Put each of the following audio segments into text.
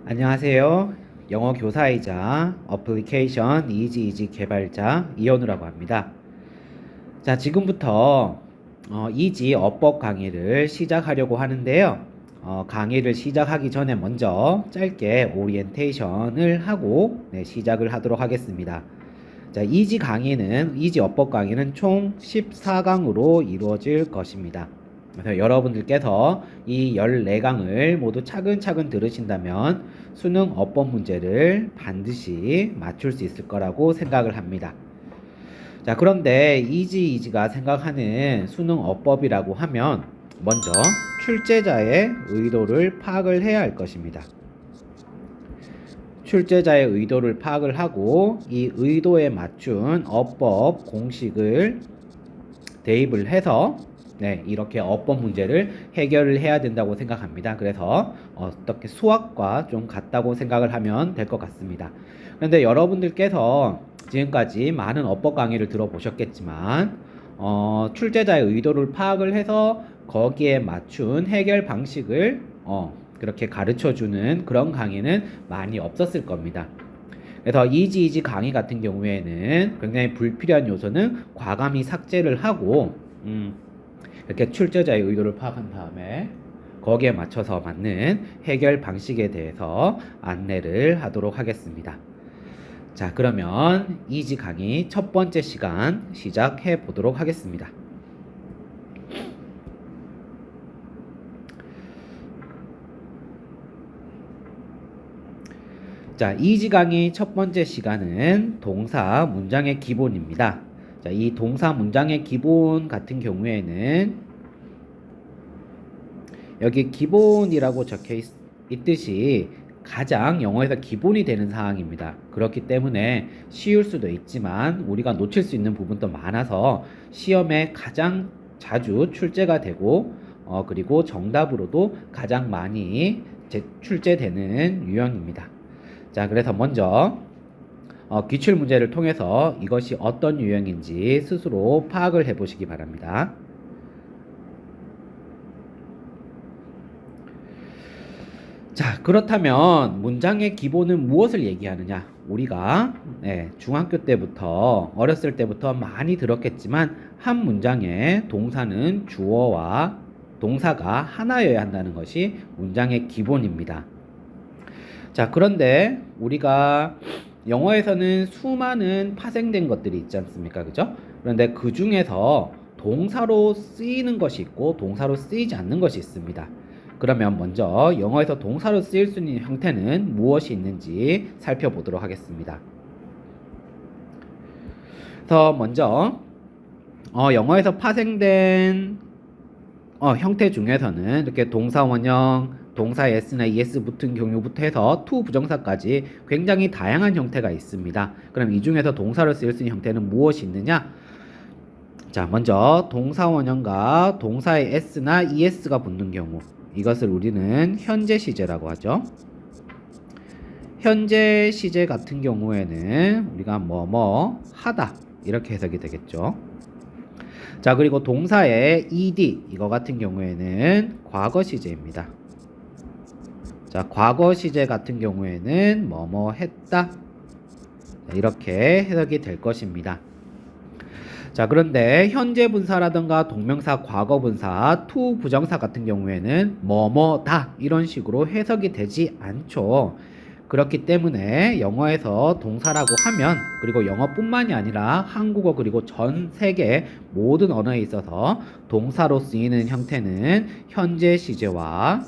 안녕하세요. 영어 교사이자 어플리케이션 이지 개발자 이현우라고 합니다. 자, 지금부터 이지 어법 강의를 시작하려고 하는데요. 강의를 시작하기 전에 먼저 짧게 오리엔테이션을 하고 시작을 하도록 하겠습니다. 자, 이지 어법 강의는 총 14강으로 이루어질 것입니다. 그래서 여러분들께서 이 14강을 모두 차근차근 들으신다면 수능 어법 문제를 반드시 맞출 수 있을 거라고 생각을 합니다. 자, 그런데 이지가 생각하는 수능 어법이라고 하면 먼저 출제자의 의도를 파악을 해야 할 것입니다. 출제자의 의도를 파악을 하고 이 의도에 맞춘 어법 공식을 대입을 해서 이렇게 어법 문제를 해결을 해야 된다고 생각합니다. 그래서 어떻게 수학과 좀 같다고 생각을 하면 될 것 같습니다. 그런데 여러분들께서 지금까지 많은 어법 강의를 들어보셨겠지만 출제자의 의도를 파악을 해서 거기에 맞춘 해결 방식을 그렇게 가르쳐주는 그런 강의는 많이 없었을 겁니다. 그래서 이지 강의 같은 경우에는 굉장히 불필요한 요소는 과감히 삭제를 하고 이렇게 출제자의 의도를 파악한 다음에 거기에 맞춰서 맞는 해결 방식에 대해서 안내를 하도록 하겠습니다. 자, 그러면 이지 강의 첫 번째 시간 시작해 보도록 하겠습니다. 자, 이지 강의 첫 번째 시간은 동사 문장의 기본입니다. 자, 이 동사 문장의 기본 같은 경우에는 여기 기본이라고 적혀 있듯이 가장 영어에서 기본이 되는 사항입니다. 그렇기 때문에 쉬울 수도 있지만 우리가 놓칠 수 있는 부분도 많아서 시험에 가장 자주 출제가 되고 그리고 정답으로도 가장 많이 출제되는 유형입니다. 자, 그래서 먼저 기출 문제를 통해서 이것이 어떤 유형인지 스스로 파악을 해보시기 바랍니다. 자, 그렇다면 문장의 기본은 무엇을 얘기하느냐? 우리가 중학교 때부터 어렸을 때부터 많이 들었겠지만 한 문장에 동사는 주어와 동사가 하나여야 한다는 것이 문장의 기본입니다. 자, 그런데 우리가 영어에서는 수많은 파생된 것들이 있지 않습니까? 그죠? 그런데 그 중에서 동사로 쓰이는 것이 있고 동사로 쓰이지 않는 것이 있습니다. 그러면 먼저 영어에서 동사로 쓰일 수 있는 형태는 무엇이 있는지 살펴보도록 하겠습니다. 그래서 먼저 영어에서 파생된 형태 중에서는 이렇게 동사 원형, 동사 s나 es 붙은 경우부터 해서 to 부정사까지 굉장히 다양한 형태가 있습니다. 그럼 이 중에서 동사로 쓰일 수 있는 형태는 무엇이 있느냐? 자, 먼저 동사 원형과 동사의 s나 es가 붙는 경우, 이것을 우리는 현재 시제라고 하죠. 현재 시제 같은 경우에는 우리가 뭐뭐 하다 이렇게 해석이 되겠죠. 자, 그리고 동사의 ed 이거 같은 경우에는 과거 시제입니다. 자, 과거 시제 같은 경우에는 뭐뭐 했다 이렇게 해석이 될 것입니다. 자, 그런데 현재 분사라든가 동명사 과거 분사 to 부정사 같은 경우에는 뭐뭐다 이런 식으로 해석이 되지 않죠. 그렇기 때문에 영어에서 동사라고 하면, 그리고 영어뿐만이 아니라 한국어 그리고 전 세계 모든 언어에 있어서 동사로 쓰이는 형태는 현재 시제와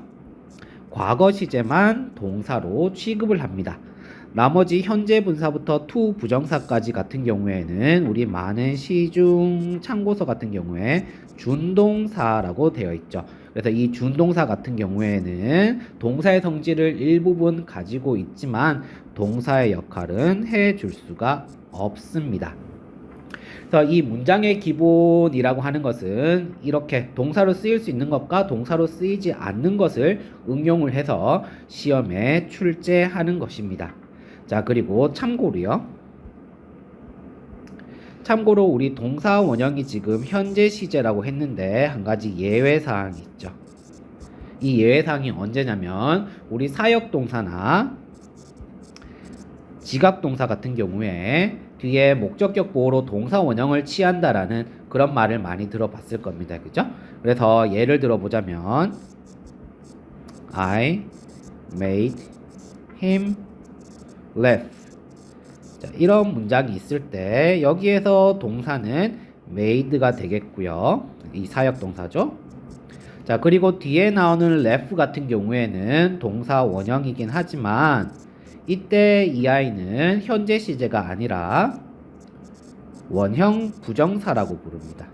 과거 시제만 동사로 취급을 합니다. 나머지 현재 분사부터 to 부정사까지 같은 경우에는 우리 많은 시중 참고서 같은 경우에 준동사라고 되어 있죠. 그래서 이 준동사 같은 경우에는 동사의 성질을 일부분 가지고 있지만 동사의 역할은 해줄 수가 없습니다. 그래서 이 문장의 기본이라고 하는 것은 이렇게 동사로 쓰일 수 있는 것과 동사로 쓰이지 않는 것을 응용을 해서 시험에 출제하는 것입니다. 자, 그리고 참고로요. 참고로 우리 동사 원형이 지금 현재 시제라고 했는데 한 가지 예외 사항이 있죠. 이 예외사항이 언제냐면 우리 사역동사나 지각동사 같은 경우에 뒤에 목적격 보호로 동사 원형을 취한다라는 그런 말을 많이 들어봤을 겁니다. 그죠? 그래서 예를 들어보자면 I made him laugh. 자, 이런 문장이 있을 때 여기에서 동사는 made가 되겠고요. 이 사역동사죠. 자, 그리고 뒤에 나오는 laugh 같은 경우에는 동사 원형이긴 하지만 이때 이 아이는 현재 시제가 아니라 원형 부정사라고 부릅니다.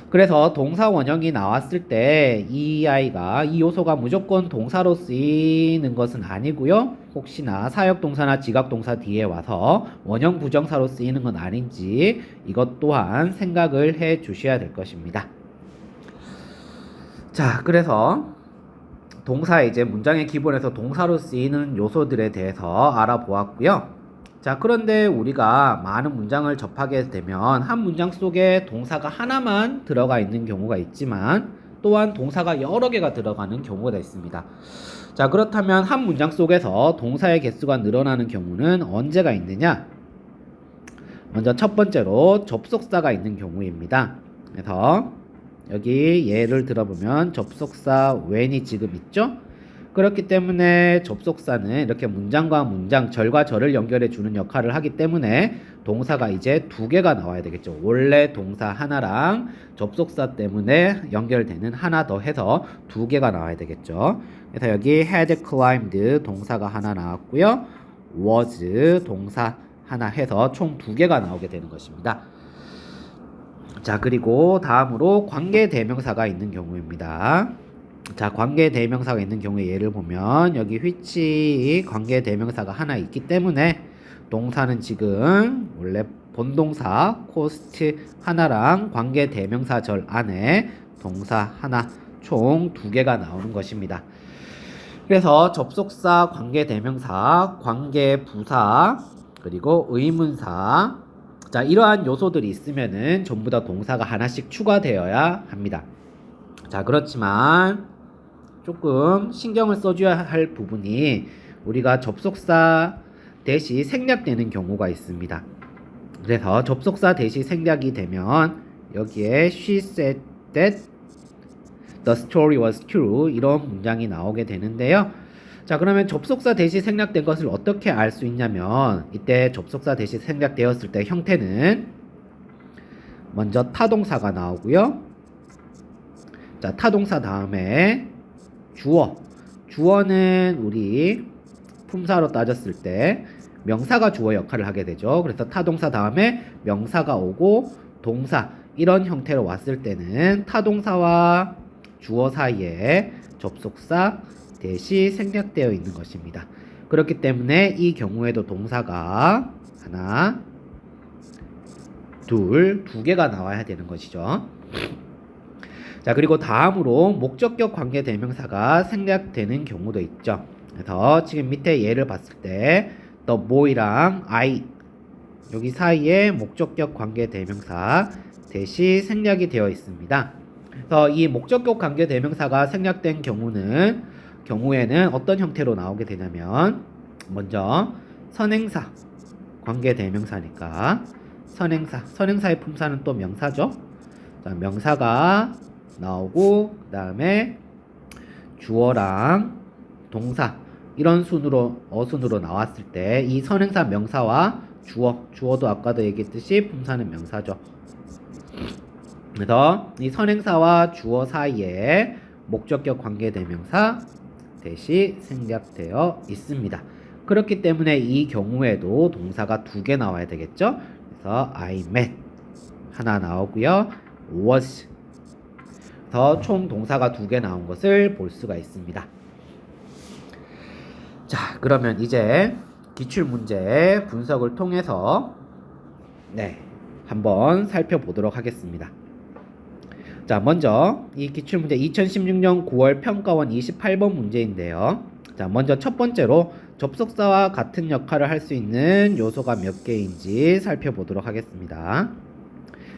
그래서 동사 원형이 나왔을 때 이 아이가 이 요소가 무조건 동사로 쓰이는 것은 아니고요. 혹시나 사역동사나 지각동사 뒤에 와서 원형 부정사로 쓰이는 건 아닌지 이것 또한 생각을 해 주셔야 될 것입니다. 자, 그래서 동사 이제 문장의 기본에서 동사로 쓰이는 요소들에 대해서 알아보았고요. 자, 그런데 우리가 많은 문장을 접하게 되면 한 문장 속에 동사가 하나만 들어가 있는 경우가 있지만 또한 동사가 여러 개가 들어가는 경우가 있습니다. 자, 그렇다면 한 문장 속에서 동사의 개수가 늘어나는 경우는 언제가 있느냐? 먼저 첫 번째로 접속사가 있는 경우입니다. 그래서 여기 예를 들어보면 접속사 when이 지금 있죠? 그렇기 때문에 접속사는 이렇게 문장과 문장, 절과 절을 연결해 주는 역할을 하기 때문에 동사가 이제 두 개가 나와야 되겠죠. 원래 동사 하나랑 접속사 때문에 연결되는 하나 더 해서 두 개가 나와야 되겠죠. 그래서 여기 had climbed 동사가 하나 나왔고요. was 동사 하나 해서 총 두 개가 나오게 되는 것입니다. 자, 그리고 다음으로 관계대명사가 있는 경우입니다. 자, 관계대명사가 있는 경우에 예를 보면 여기 which 관계대명사가 하나 있기 때문에 동사는 지금 원래 본동사 cost 하나랑 관계대명사절 안에 동사 하나 총 두 개가 나오는 것입니다. 그래서 접속사, 관계대명사, 관계부사, 그리고 의문사, 자, 이러한 요소들이 있으면은 전부 다 동사가 하나씩 추가되어야 합니다. 자, 그렇지만 조금 신경을 써줘야 할 부분이 우리가 접속사 대시 생략되는 경우가 있습니다. 그래서 접속사 대시 생략이 되면 여기에 she said that the story was true 이런 문장이 나오게 되는데요. 자, 그러면 접속사 대시 생략된 것을 어떻게 알 수 있냐면 이때 접속사 대시 생략되었을 때 형태는 먼저 타동사가 나오고요. 자, 타동사 다음에 주어는 우리 품사로 따졌을 때 명사가 주어 역할을 하게 되죠. 그래서 타동사 다음에 명사가 오고 동사 이런 형태로 왔을 때는 타동사와 주어 사이에 접속사 대시 생략되어 있는 것입니다. 그렇기 때문에 이 경우에도 동사가 하나, 두 개가 나와야 되는 것이죠. 자, 그리고 다음으로 목적격 관계대명사가 생략되는 경우도 있죠. 그래서 지금 밑에 예를 봤을 때 the boy랑 I 여기 사이에 목적격 관계대명사 대시 생략이 되어 있습니다. 그래서 이 목적격 관계대명사가 생략된 경우에는 어떤 형태로 나오게 되냐면 먼저 선행사 관계대명사니까 선행사의 품사는 또 명사죠. 자, 명사가 나오고 그 다음에 주어랑 동사 이런 어순으로 나왔을 때 이 선행사 명사와 주어도 아까도 얘기했듯이 품사는 명사죠. 그래서 이 선행사와 주어 사이에 목적격 관계대명사 대시 생략되어 있습니다. 그렇기 때문에 이 경우에도 동사가 두 개 나와야 되겠죠. 그래서 I met 하나 나오고요. was 더 총 동사가 두 개 나온 것을 볼 수가 있습니다. 자, 그러면 이제 기출문제 분석을 통해서 한번 살펴보도록 하겠습니다. 자, 먼저 이 기출문제 2016년 9월 평가원 28번 문제인데요. 자, 먼저 첫 번째로 접속사와 같은 역할을 할 수 있는 요소가 몇 개인지 살펴보도록 하겠습니다.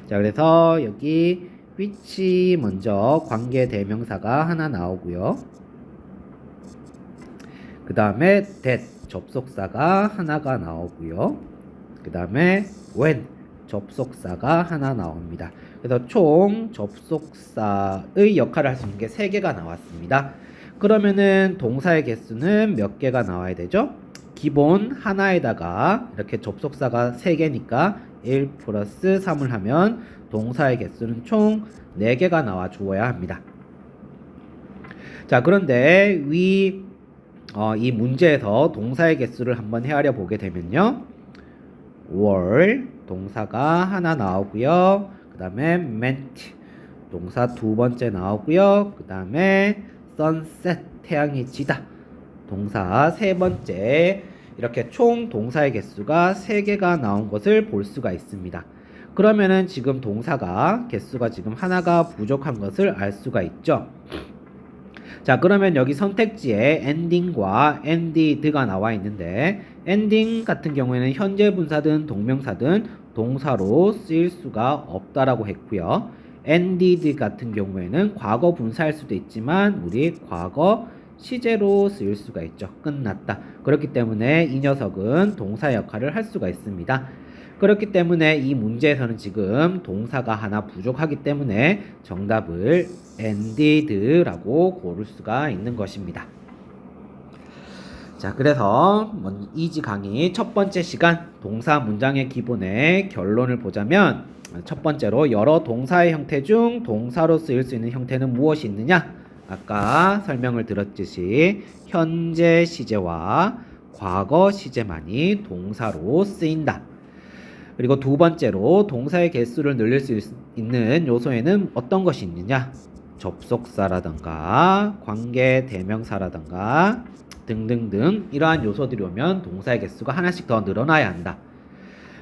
자, 그래서 여기 which 먼저 관계 대명사가 하나 나오고요. 그 다음에 that 접속사가 하나가 나오고요. 그 다음에 when 접속사가 하나 나옵니다. 그래서 총 접속사의 역할을 할 수 있는 게 3개가 나왔습니다. 그러면은 동사의 개수는 몇 개가 나와야 되죠? 기본 하나에다가 이렇게 접속사가 3개니까 1 플러스 3을 하면 동사의 개수는 총 4개가 나와 주어야 합니다. 자, 그런데 이 문제에서 동사의 개수를 한번 헤아려 보게 되면요. were 동사가 하나 나오고요. 그 다음에 meant 동사 2번째 나오고요. 그 다음에 sunset 태양이 지다 동사 3번째 이렇게 총 동사의 개수가 3개가 나온 것을 볼 수가 있습니다. 그러면은 지금 동사가 개수가 지금 하나가 부족한 것을 알 수가 있죠. 자, 그러면 여기 선택지에 ending과 ended가 나와 있는데 ending 같은 경우에는 현재 분사든 동명사든 동사로 쓰일 수가 없다라고 했고요. ended 같은 경우에는 과거 분사할 수도 있지만 우리 과거 시제로 쓰일 수가 있죠. 끝났다. 그렇기 때문에 이 녀석은 동사 역할을 할 수가 있습니다. 그렇기 때문에 이 문제에서는 지금 동사가 하나 부족하기 때문에 정답을 ended라고 고를 수가 있는 것입니다. 자, 그래서 이지 강의 첫 번째 시간 동사 문장의 기본의 결론을 보자면 첫 번째로 여러 동사의 형태 중 동사로 쓰일 수 있는 형태는 무엇이 있느냐? 아까 설명을 들었듯이 현재 시제와 과거 시제만이 동사로 쓰인다. 그리고 두 번째로 동사의 개수를 늘릴 수 있는 요소에는 어떤 것이 있느냐? 접속사라던가 관계 대명사라던가 등등등 이러한 요소들이 오면 동사의 개수가 하나씩 더 늘어나야 한다.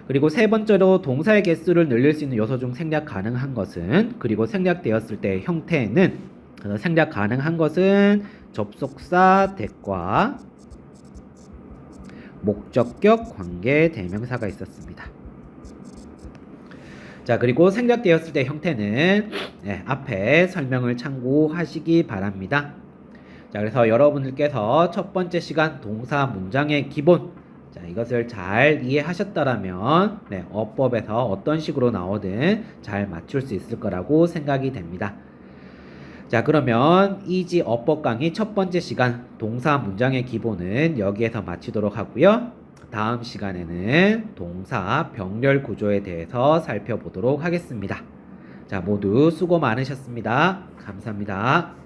그리고 세 번째로 동사의 개수를 늘릴 수 있는 요소 중 생략 가능한 것은 그리고 생략되었을 때의 형태에는 생략 가능한 것은 접속사 that과 목적격 관계 대명사가 있었습니다. 자, 그리고 생략되었을 때 형태는 앞에 설명을 참고하시기 바랍니다. 자, 그래서 여러분들께서 첫 번째 시간 동사 문장의 기본 자, 이것을 잘 이해하셨다라면 어법에서 어떤 식으로 나오든 잘 맞출 수 있을 거라고 생각이 됩니다. 자, 그러면 이지 어법 강의 첫 번째 시간 동사 문장의 기본은 여기에서 마치도록 하고요. 다음 시간에는 동사 병렬 구조에 대해서 살펴보도록 하겠습니다. 자, 모두 수고 많으셨습니다. 감사합니다.